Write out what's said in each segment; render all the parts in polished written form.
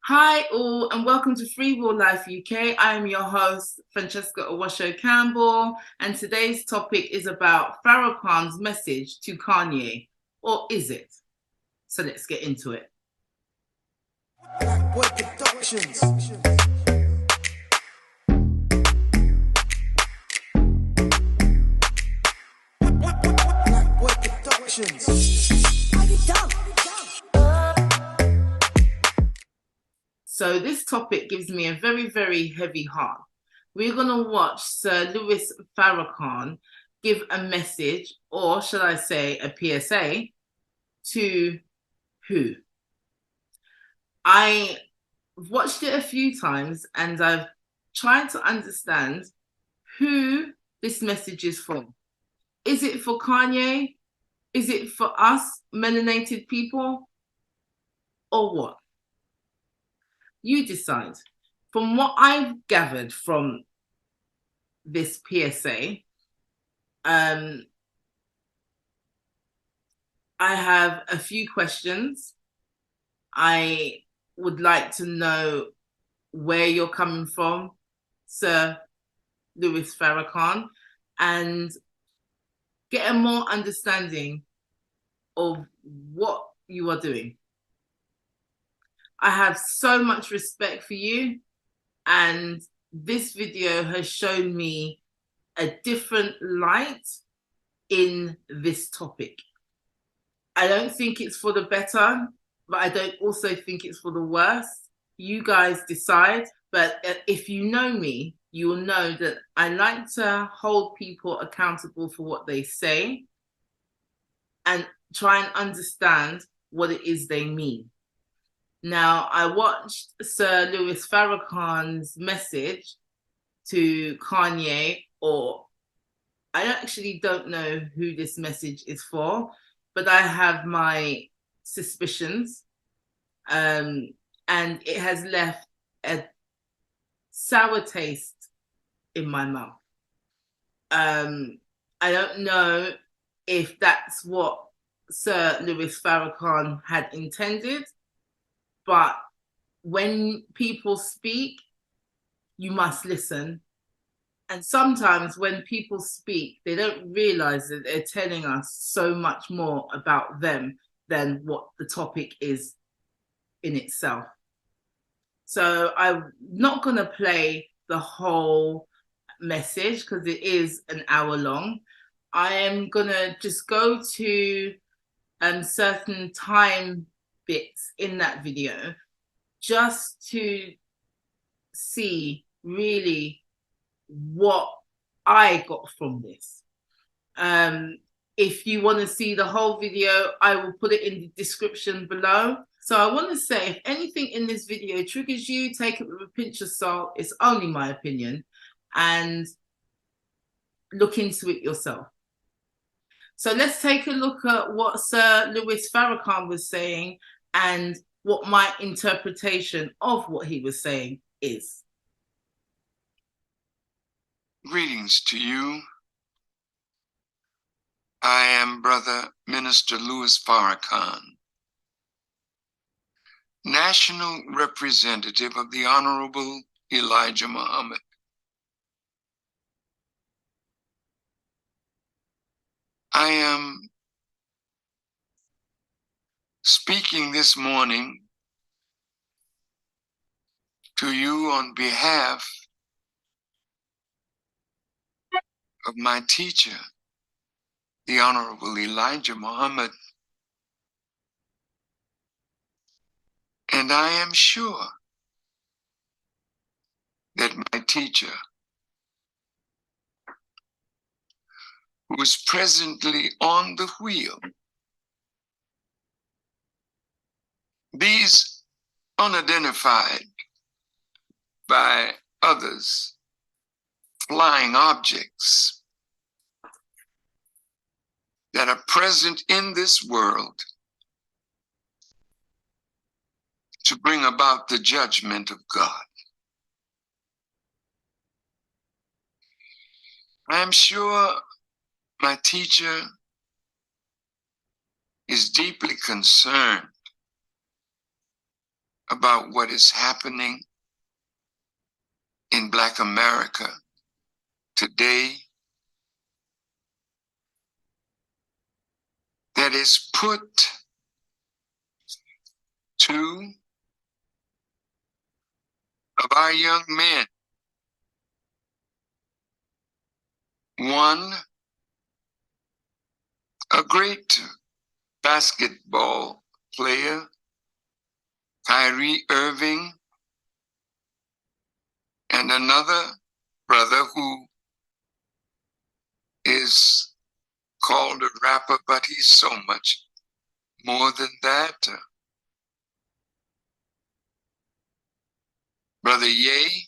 Hi all and welcome to Freewill Life UK. I am your host, Francesca Owasho-Campbell, and today's topic is about Farrakhan's message to Kanye, or is it? So let's get into it. Black Boy Productions. Black Boy Productions. So this topic gives me a very, very heavy heart. We're going to watch Sir Louis Farrahkan give a message, or shall I say a PSA, to who? I watched it a few times and I've tried to understand who this message is for. Is it for Kanye? Is it for us melanated people? Or what? You decide. From what I've gathered from this PSA, I have a few questions. I would like to know where you're coming from, Sir Louis Farrakhan, and get a more understanding of what you are doing. I have so much respect for you, and this video has shown me a different light in this topic. I don't think it's for the better, but I don't also think it's for the worse. You guys decide, but if you know me, you will know that I like to hold people accountable for what they say and try and understand what it is they mean. Now, I watched Sir Louis Farrakhan's message to Kanye, or I actually don't know who this message is for, but I have my suspicions. And it has left a sour taste in my mouth. I don't know if that's what Sir Louis Farrakhan had intended, but when people speak, you must listen. And sometimes when people speak, they don't realize that they're telling us so much more about them than what the topic is in itself. So I'm not going to play the whole message because it is an hour long. I am going to just go to certain time bits in that video just to see really what I got from this. If you want to see the whole video, I will put it in the description below. So I want to say, if anything in this video triggers you, take it with a pinch of salt. It's only my opinion, and look into it yourself. So let's take a look at what Sir Louis Farrakhan was saying and what my interpretation of what he was saying is. Greetings to you. I am Brother Minister Louis Farrahkan, National Representative of the Honorable Elijah Muhammad. I am speaking this morning to you on behalf of my teacher, the Honorable Elijah Muhammad. And I am sure that my teacher, who is presently on the wheel, these unidentified by others flying objects that are present in this world to bring about the judgment of God. I am sure my teacher is deeply concerned about what is happening in Black America today that is put two of our young men. One, a great basketball player, Kyrie Irving, and another brother who is called a rapper, but he's so much more than that. Brother Ye,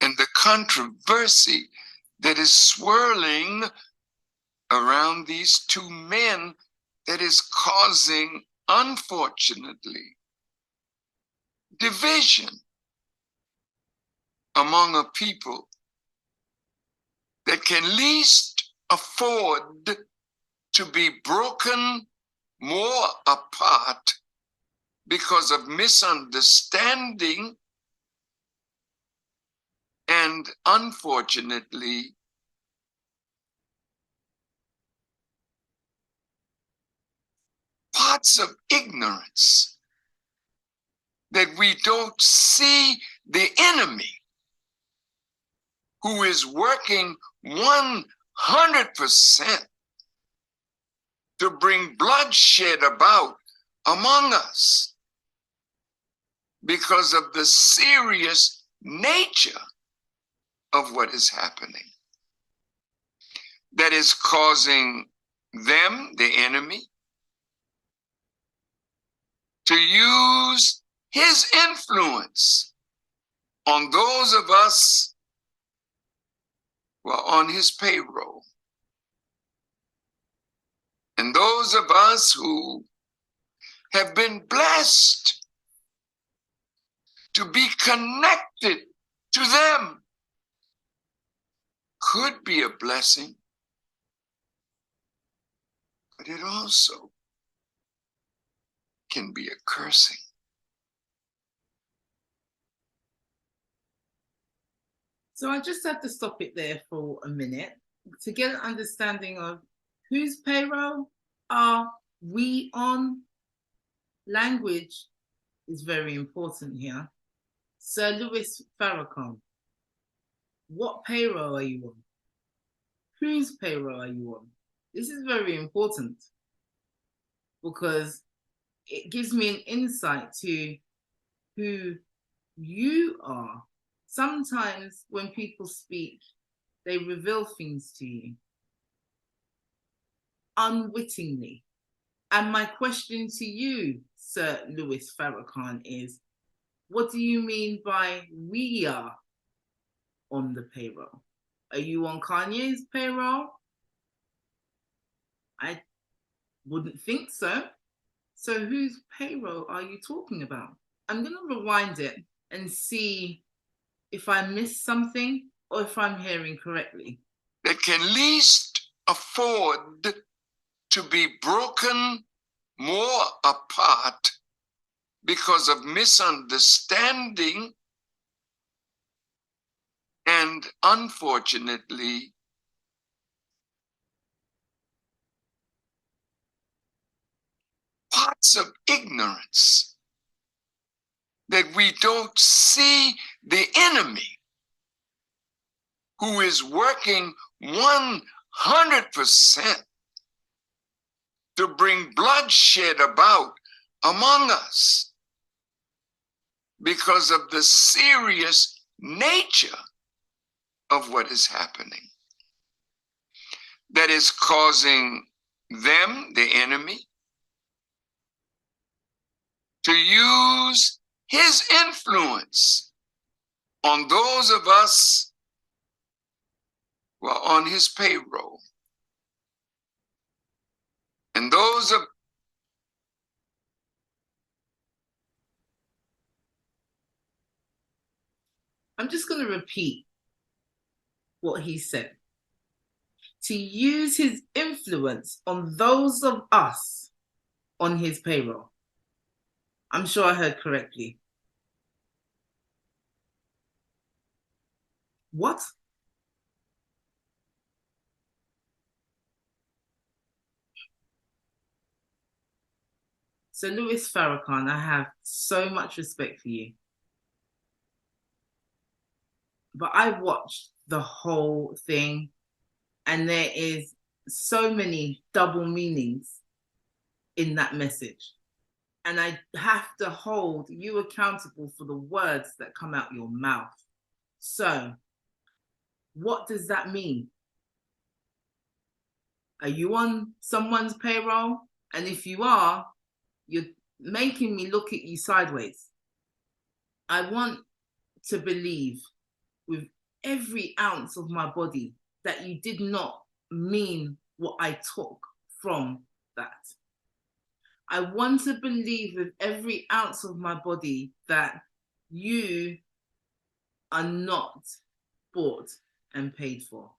and the controversy that is swirling around these two men that is causing, unfortunately, division among a people that can least afford to be broken more apart because of misunderstanding and, unfortunately, parts of ignorance that we don't see the enemy who is working 100% to bring bloodshed about among us because of the serious nature of what is happening that is causing them, the enemy, to use his influence on those of us who are on his payroll. And those of us who have been blessed to be connected to them could be a blessing, but it also can be a cursing. So I just have to stop it there for a minute to get an understanding of whose payroll are we on. Language is very important here. Sir Louis Farrahkan, what payroll are you on? Whose payroll are you on? This is very important because it gives me an insight to who you are. Sometimes when people speak, they reveal things to you unwittingly. And my question to you, Sir Louis Farrakhan, is what do you mean by we are on the payroll? Are you on Kanye's payroll? I wouldn't think so. So whose payroll are you talking about? I'm going to rewind it and see if I missed something or if I'm hearing correctly. That can least afford to be broken more apart because of misunderstanding and, unfortunately, parts of ignorance that we don't see the enemy who is working 100% to bring bloodshed about among us because of the serious nature of what is happening that is causing them, the enemy, to use his influence on those of us who are on his payroll. And those of I'm just going to repeat what he said. To use his influence on those of us on his payroll. I'm sure I heard correctly. What? So Louis Farrahkan, I have so much respect for you. But I watched the whole thing, and there is so many double meanings in that message. And I have to hold you accountable for the words that come out your mouth. So, what does that mean? Are you on someone's payroll? And if you are, you're making me look at you sideways. I want to believe with every ounce of my body that you did not mean what I took from that. I want to believe with every ounce of my body that you are not bought and paid for.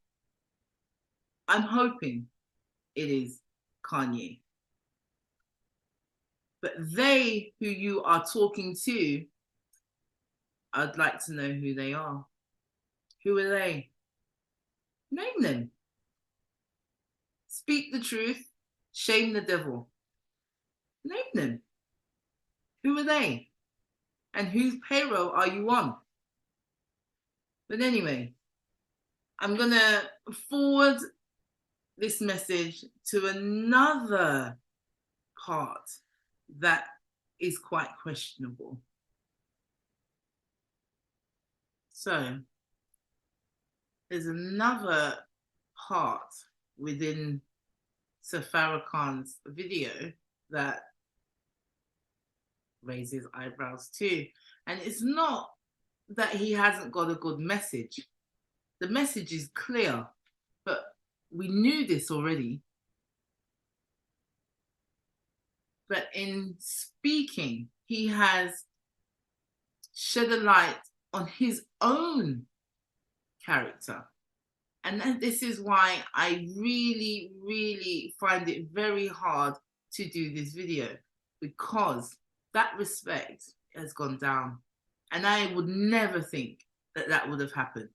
I'm hoping it is Kanye. But they who you are talking to, I'd like to know who they are. Who are they? Name them. Speak the truth, shame the devil. Name them. Who are they? And whose payroll are you on? But anyway, I'm going to forward this message to another part that is quite questionable. So, there's another part within Sir Farrakhan's video that raises eyebrows too. And it's not that he hasn't got a good message. The message is clear, but we knew this already. But in speaking, he has shed a light on his own character. And this is why I really, really find it very hard to do this video, because that respect has gone down. And I would never think that that would have happened.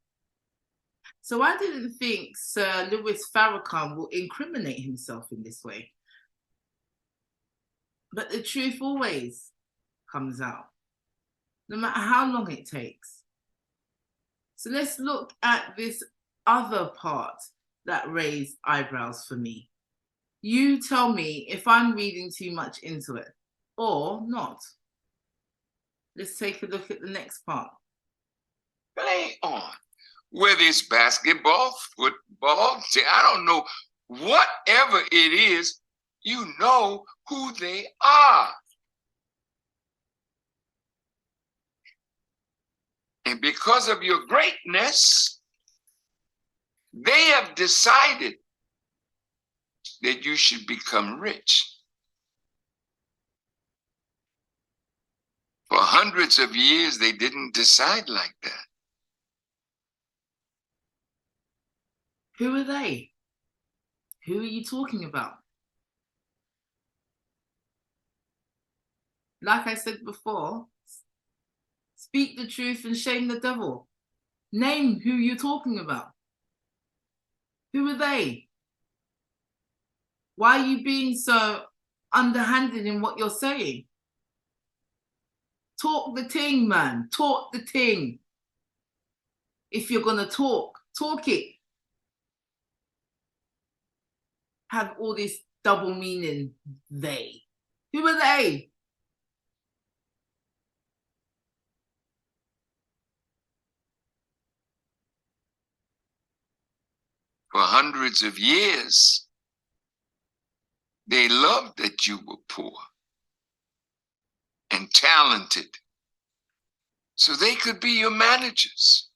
So I didn't think Sir Louis Farrahkan will incriminate himself in this way. But the truth always comes out, no matter how long it takes. So let's look at this other part that raised eyebrows for me. You tell me if I'm reading too much into it or not. Let's take a look at the next part. Play on. Whether it's basketball, football, I don't know, whatever it is, you know who they are. And because of your greatness, they have decided that you should become rich. For hundreds of years, they didn't decide like that. Who are they? Who are you talking about? Like I said before, speak the truth and shame the devil. Name who you're talking about. Who are they? Why are you being so underhanded in what you're saying? Talk the ting, man. Talk the ting. If you're going to talk it. Have all this double meaning, they. Who are they? For hundreds of years, they loved that you were poor and talented, so they could be your managers.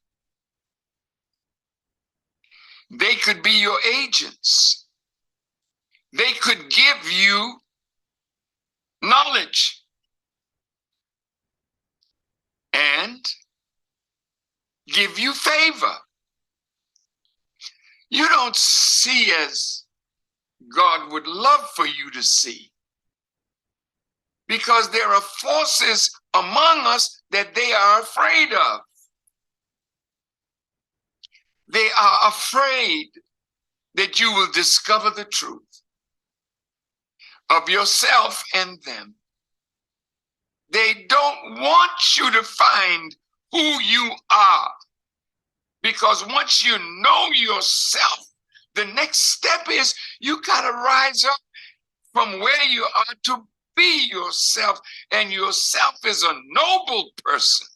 They could be your agents. They could give you knowledge and give you favor. You don't see as God would love for you to see. because there are forces among us that they are afraid of. They are afraid that you will discover the truth of yourself and them. They don't want you to find who you are, because once you know yourself, the next step is you got to rise up from where you are to be yourself. And yourself is a noble person,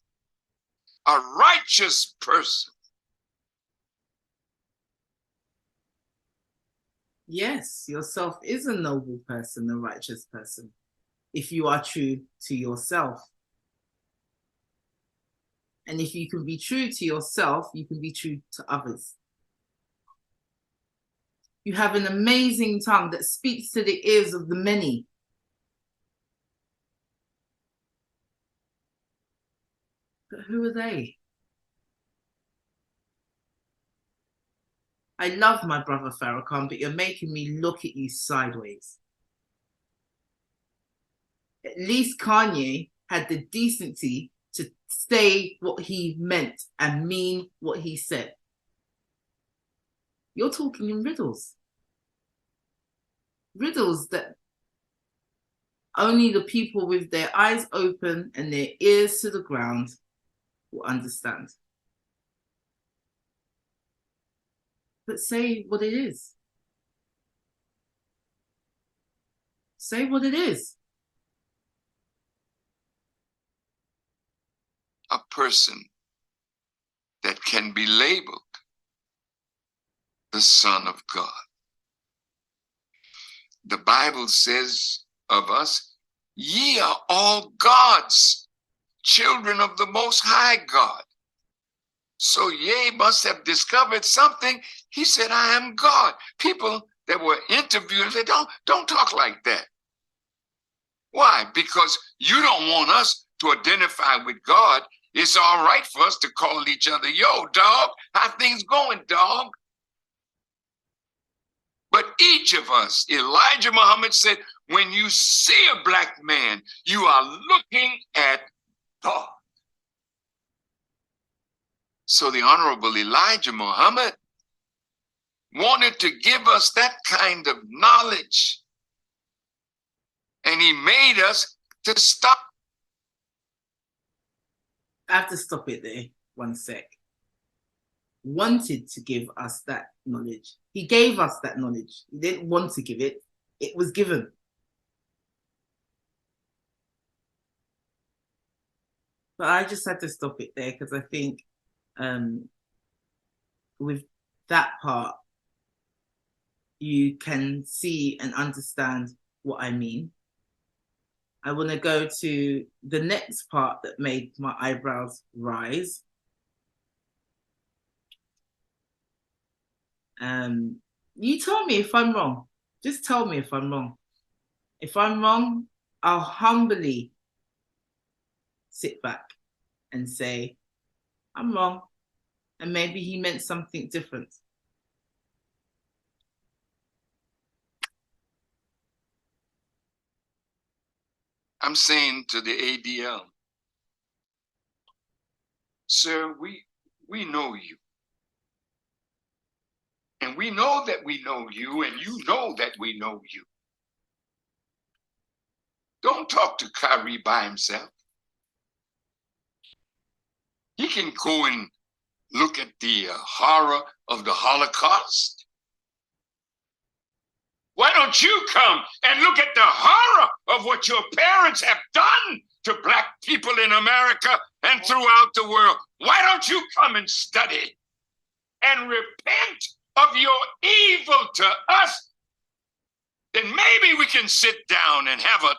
a righteous person. Yes, yourself is a noble person, a righteous person, if you are true to yourself. And if you can be true to yourself, you can be true to others. You have an amazing tongue that speaks to the ears of the many. But who are they? I love my brother Farrakhan, but you're making me look at you sideways. At least Kanye had the decency to say what he meant and mean what he said. You're talking in riddles. Riddles that only the people with their eyes open and their ears to the ground will understand. But say what it is. Say what it is. A person that can be labeled the Son of God. The Bible says of us, ye are all God's children of the Most High God. So Ye must have discovered something. He said, I am God. People that were interviewed said, don't talk like that. Why? Because you don't want us to identify with God. It's all right for us to call each other, yo, dog, how things going, dog? But each of us, Elijah Muhammad said, when you see a black man, you are looking at God. So the Honorable Elijah Muhammad wanted to give us that kind of knowledge. And he made us to stop. I have to stop it there, 1 sec. Wanted to give us that knowledge. He gave us that knowledge. He didn't want to give it. It was given. But I just had to stop it there because I think with that part, you can see and understand what I mean. I want to go to the next part that made my eyebrows rise. You tell me if I'm wrong. Just tell me if I'm wrong. If I'm wrong, I'll humbly sit back and say, I'm wrong. And maybe he meant something different. I'm saying to the ADL, sir, we know you. And we know that we know you, and you know that we know you. Don't talk to Kyrie by himself. He can go and look at the horror of the Holocaust. Why don't you come and look at the horror of what your parents have done to Black people in America and throughout the world? Why don't you come and study and repent of your evil to us? Then maybe we can sit down and have a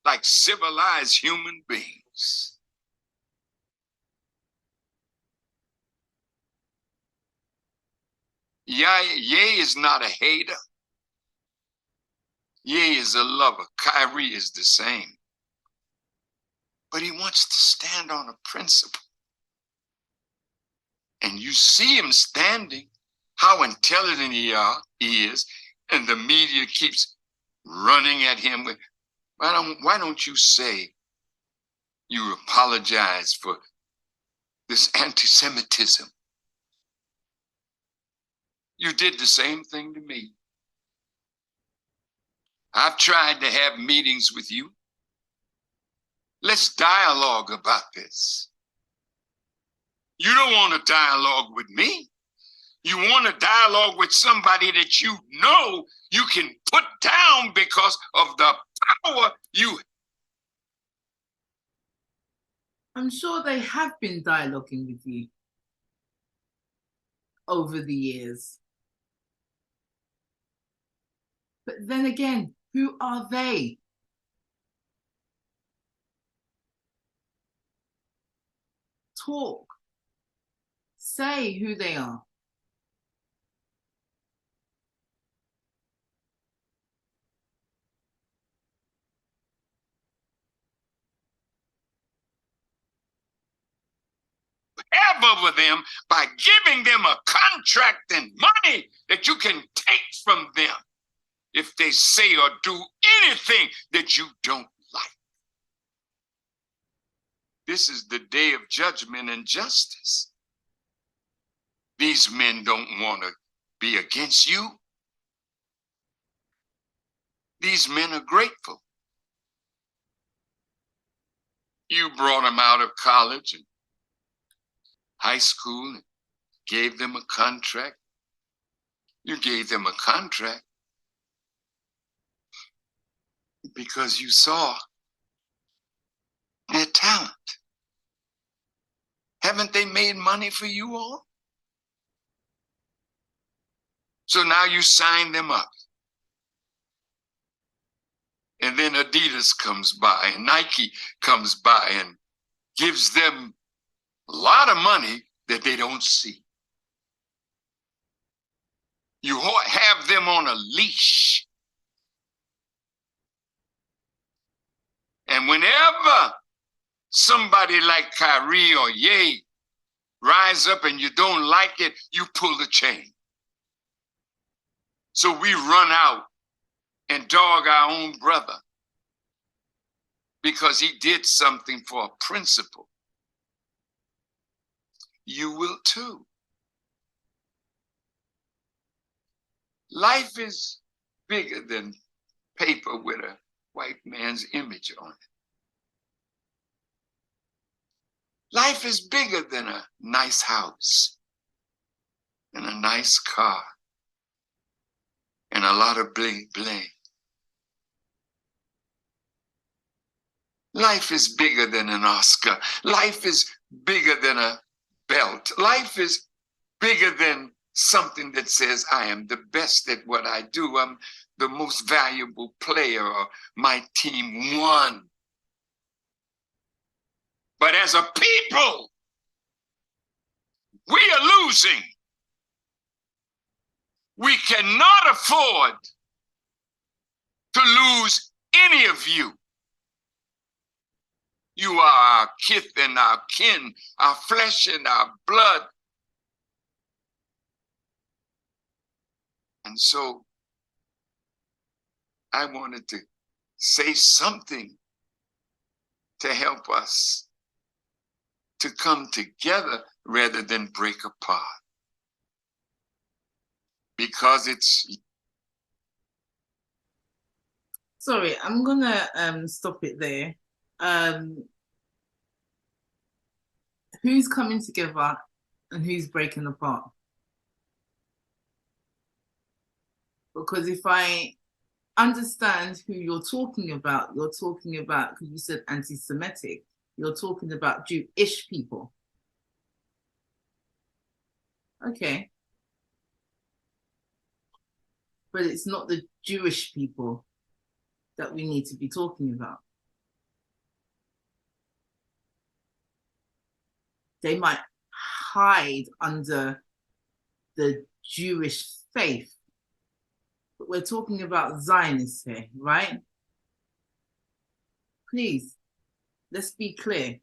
like civilized human beings. Ye is not a hater. Ye is a lover. Kyrie is the same. But he wants to stand on a principle. And you see him standing, how intelligent he is, and the media keeps running at him with, Why don't you say you apologize for this anti-Semitism? You did the same thing to me. I've tried to have meetings with you. Let's dialogue about this. You don't want to dialogue with me. You want to dialogue with somebody that you know you can put down because of the power you. I'm sure they have been dialoguing with you over the years. But then again, who are they? Talk. Say who they are. Have over them by giving them a contract and money that you can take from them if they say or do anything that you don't like. This is the day of judgment and justice. These men don't want to be against you. These men are grateful. You brought them out of college and high school and gave them a contract. You gave them a contract because you saw their talent. Haven't they made money for you all? So now you sign them up. And then Adidas comes by and Nike comes by and gives them a lot of money that they don't see. You have them on a leash. And whenever somebody like Kyrie or Ye rise up and you don't like it, you pull the chain. So we run out and dog our own brother because he did something for a principle. You will too. Life is bigger than paper with a white man's image on it. Life is bigger than a nice house and a nice car and a lot of bling bling. Life is bigger than an Oscar. Life is bigger than a belt. Life is bigger than something that says I am the best at what I do. I'm the most valuable player, or my team won. But as a people, we are losing. We cannot afford to lose any of you. You are our kith and our kin, our flesh and our blood. And so I wanted to say something to help us to come together rather than break apart. Because it's... Sorry, I'm gonna stop it there. Who's coming together and who's breaking apart? Because if I understand who you're talking about, because you said anti-Semitic, you're talking about Jewish people. Okay. But it's not the Jewish people that we need to be talking about. They might hide under the Jewish faith, but we're talking about Zionists here, right? Please, let's be clear.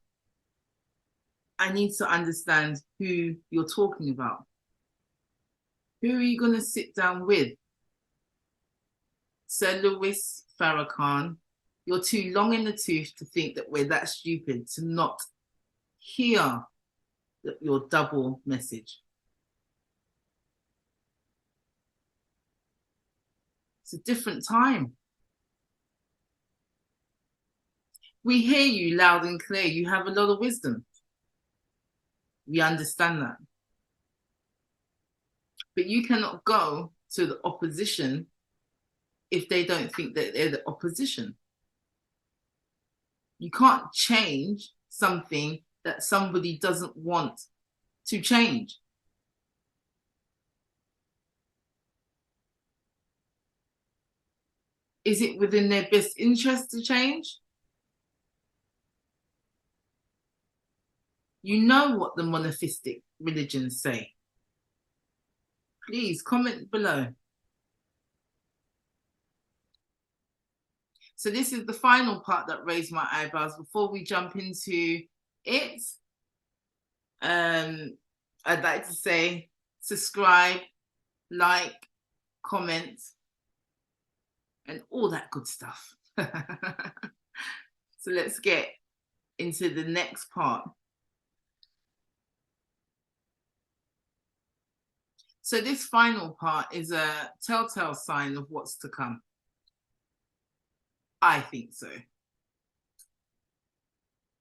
I need to understand who you're talking about. Who are you going to sit down with? Sir Louis Farrahkan You're too long in the tooth to think that we're that stupid to not hear your double message. It's a different time. We hear you loud and clear. You have a lot of wisdom. We understand that. But you cannot go to the opposition if they don't think that they're the opposition. You can't change something that somebody doesn't want to change. Is it within their best interest to change? You know what the monotheistic religions say. Please comment below. So this is the final part that raised my eyebrows. Before we jump into it, I'd like to say subscribe, like, comment, and all that good stuff. So let's get into the next part. So this final part is a telltale sign of what's to come. I think so.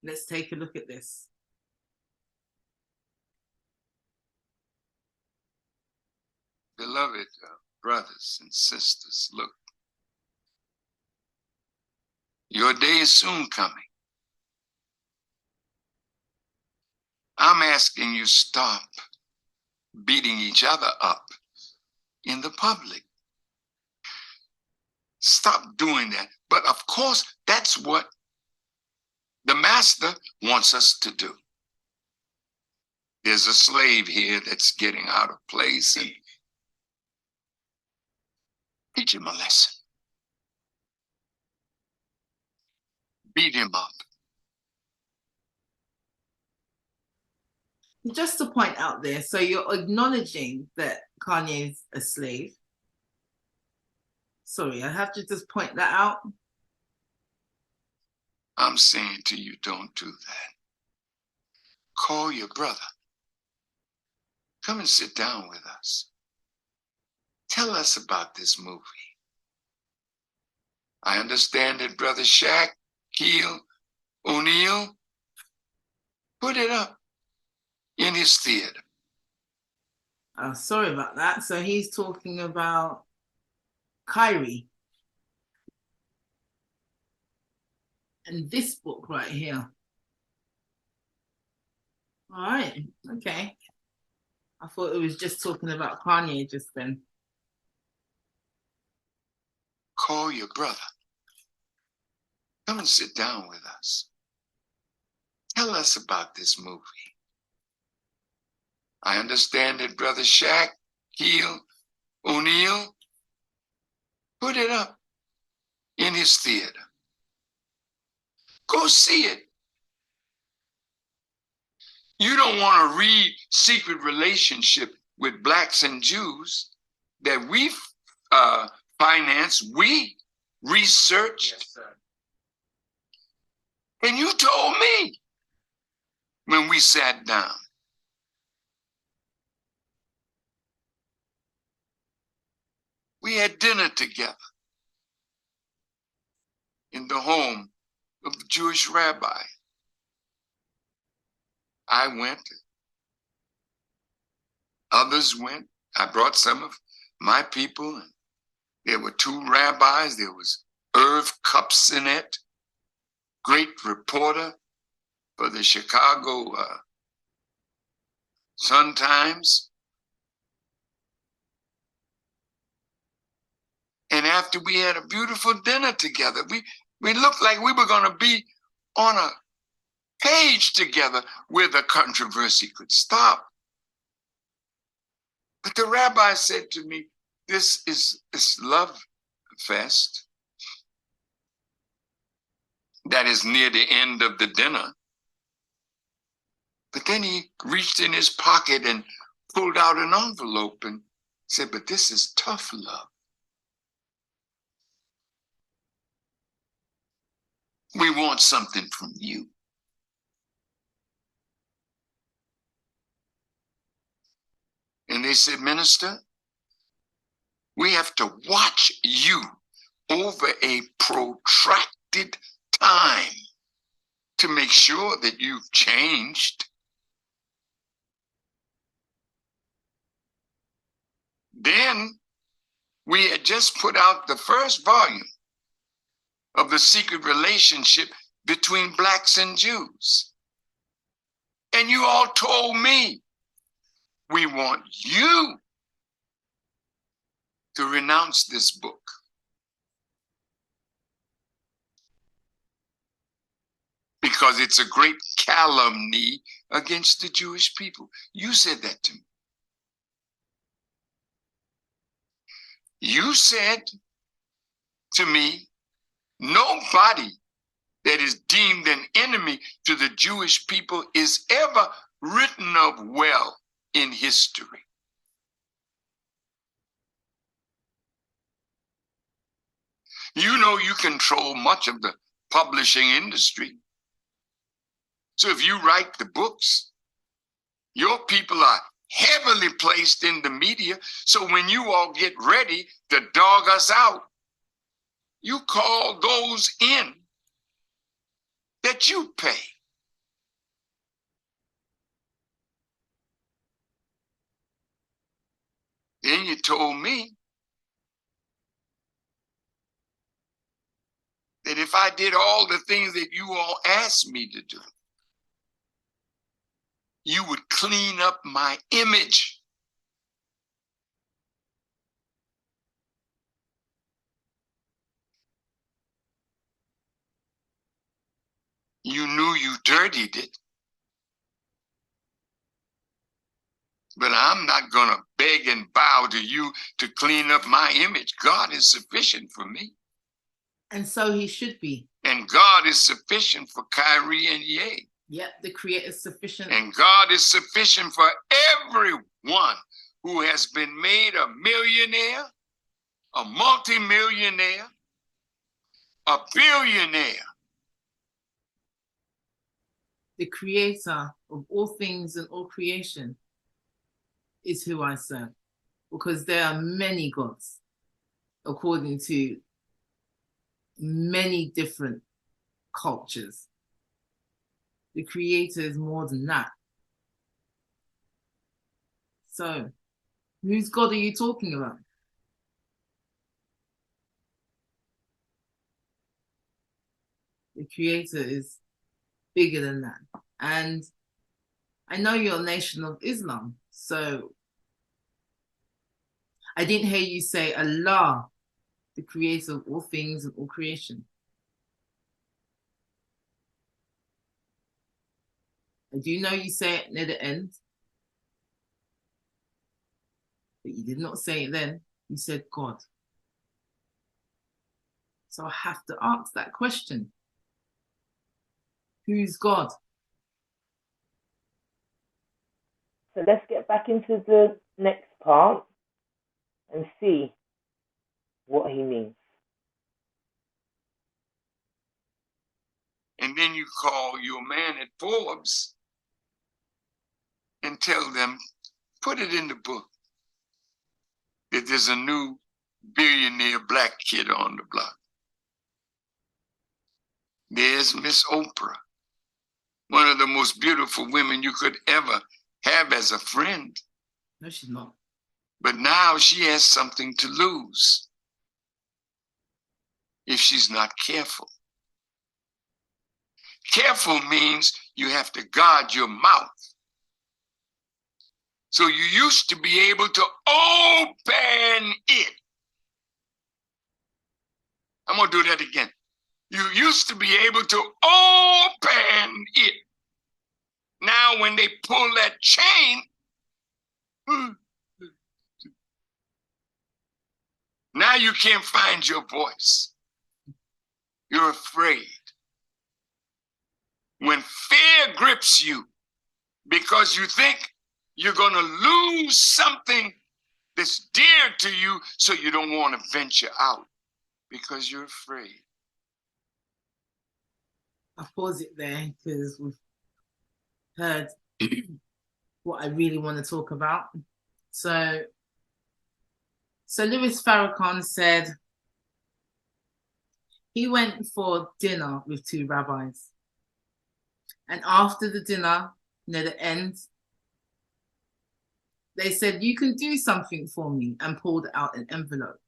Let's take a look at this. Beloved brothers and sisters, look, your day is soon coming. I'm asking you stop beating each other up in the public. Stop doing that. But of course, that's what the master wants us to do. There's a slave here that's getting out of place, and teach him a lesson. Beat him up. Just to point out there, so you're acknowledging that Kanye's a slave. Sorry, I have to just point that out. I'm saying to you, don't do that. Call your brother. Come and sit down with us. Tell us about this movie. I understand that Brother Shaq, Keel, O'Neal put it up in his theater. Oh, sorry about that. So he's talking about Kyrie. And this book right here. All right, okay. I thought it was just talking about Kanye just then. Call your brother. Come and sit down with us. Tell us about this movie. I understand that Brother Shaq, Keel, O'Neal put it up in his theater. Go see it. You don't want to read Secret Relationship with Blacks and Jews that we financed, we researched. Yes, sir. And you told me when we sat down. We had dinner together in the home of the Jewish rabbi. I went, others went. I brought some of my people, and there were two rabbis. There was Irv Kupcinet, great reporter for the Chicago Sun-Times. And after we had a beautiful dinner together, we looked like we were going to be on a page together where the controversy could stop. But the rabbi said to me, this is this love fest that is near the end of the dinner. But then he reached in his pocket and pulled out an envelope and said, but this is tough love. We want something from you. And they said, Minister, we have to watch you over a protracted time to make sure that you've changed. Then we had just put out the first volume of The Secret Relationship Between Blacks and Jews. And you all told me, we want you to renounce this book. Because it's a great calumny against the Jewish people. You said that to me. You said to me, nobody that is deemed an enemy to the Jewish people is ever written of well in history. You know you control much of the publishing industry. So if you write the books, your people are heavily placed in the media. So when you all get ready to dog us out, you call those in that you pay. Then you told me that if I did all the things that you all asked me to do, you would clean up my image. You knew you dirtied it. But I'm not going to beg and bow to you to clean up my image. God is sufficient for me. And so he should be. And God is sufficient for Kyrie and Ye. Yep, the Creator is sufficient. And God is sufficient for everyone who has been made a millionaire, a multimillionaire, a billionaire. The Creator of all things and all creation is who I serve, because there are many gods according to many different cultures. The Creator is more than that. So, whose God are you talking about? The Creator is bigger than that. And I know you're a nation of Islam, so I didn't hear you say Allah, the Creator of all things and all creation. I do know you say it near the end, but you did not say it then. You said God. So I have to ask that question. Who's God? So let's get back into the next part and see what he means. And then you call your man at Forbes and tell them, put it in the book that there's a new billionaire black kid on the block. There's Miss Oprah, one of the most beautiful women you could ever have as a friend. No, she's not. But now she has something to lose if she's not careful. Careful means you have to guard your mouth. So you used to be able to open it. I'm going to do that again. You used to be able to open it. Now when they pull that chain, now you can't find your voice. You're afraid. When fear grips you because you think you're going to lose something that's dear to you, so you don't want to venture out because you're afraid. I'll pause it there because we've heard what I really want to talk about. So Louis Farrahkan said he went for dinner with two rabbis. And after the dinner, near the end, they said, "You can do something for me," and pulled out an envelope.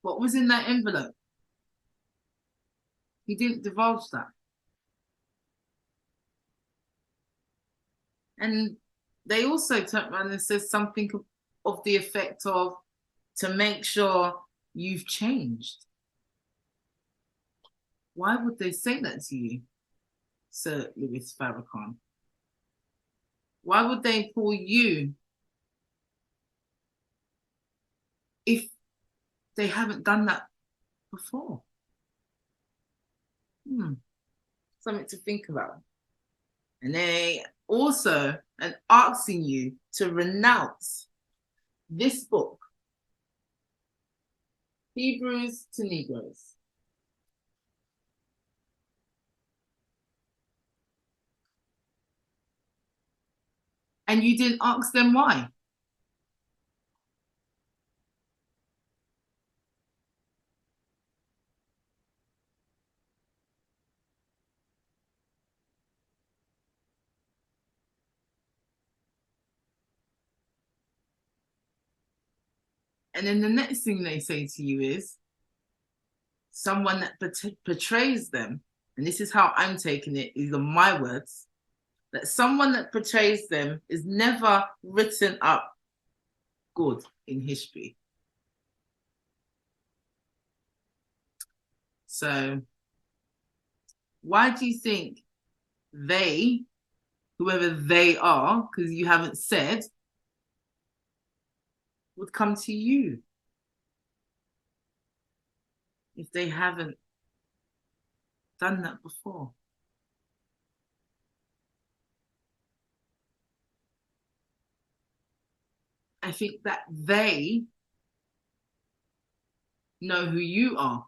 What was in that envelope? He didn't divulge that. And they also turned around and said something of the effect of, "To make sure you've changed." Why would they say that to you, Sir Louis Farrakhan? Why would they pull you if they haven't done that before? Something to think about. And they also are asking you to renounce this book, Hebrews to Negroes. And you didn't ask them why. And then the next thing they say to you is, someone that portrays them, and this is how I'm taking it, these are my words, that someone that portrays them is never written up good in history. So why do you think they, whoever they are, because you haven't said, would come to you if they haven't done that before? I think that they know who you are.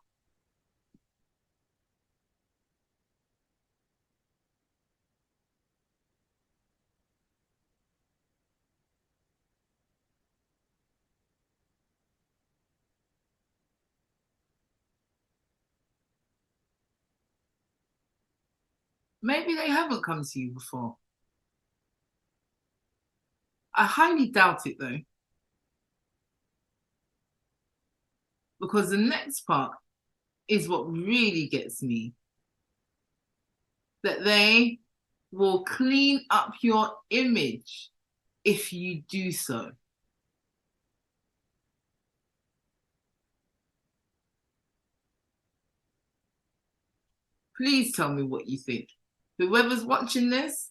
Maybe they haven't come to you before. I highly doubt it though. Because the next part is what really gets me. That they will clean up your image if you do so. Please tell me what you think. Whoever's watching this,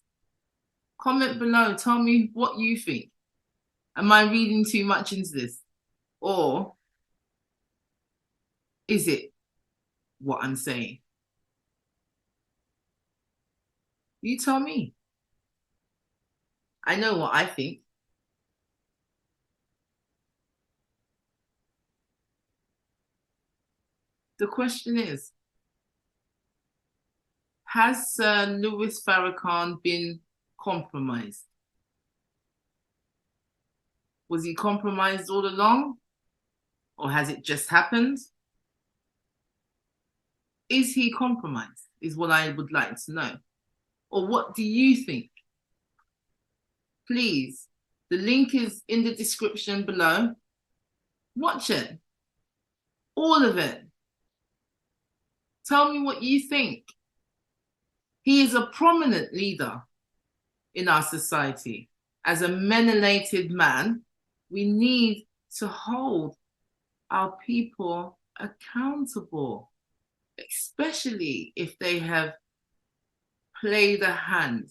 comment below. Tell me what you think. Am I reading too much into this? Or is it what I'm saying? You tell me. I know what I think. The question is, has Sir Louis Farrakhan been compromised? Was he compromised all along? Or has it just happened? Is he compromised? Is what I would like to know. Or what do you think? Please, the link is in the description below. Watch it. All of it. Tell me what you think. He is a prominent leader in our society. As a melanated man, we need to hold our people accountable, especially if they have played a hand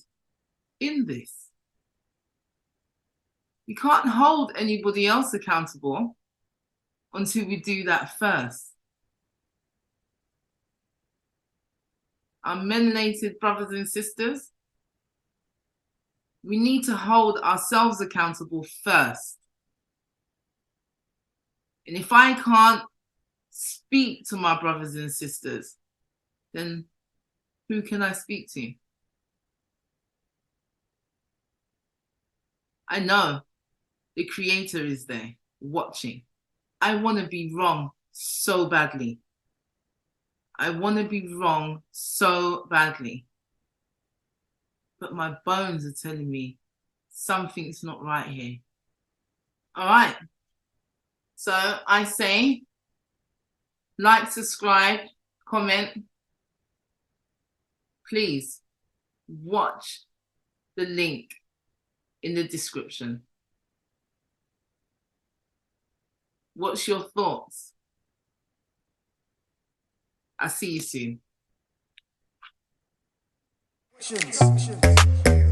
in this. We can't hold anybody else accountable until we do that first. Our melanated brothers and sisters, we need to hold ourselves accountable first. And if I can't speak to my brothers and sisters, then who can I speak to? I know the Creator is there watching. I want to be wrong so badly. I want to be wrong so badly. But my bones are telling me something's not right here. All right. So I say, like, subscribe, comment. Please watch the link in the description. What's your thoughts? I'll see you soon. Actions.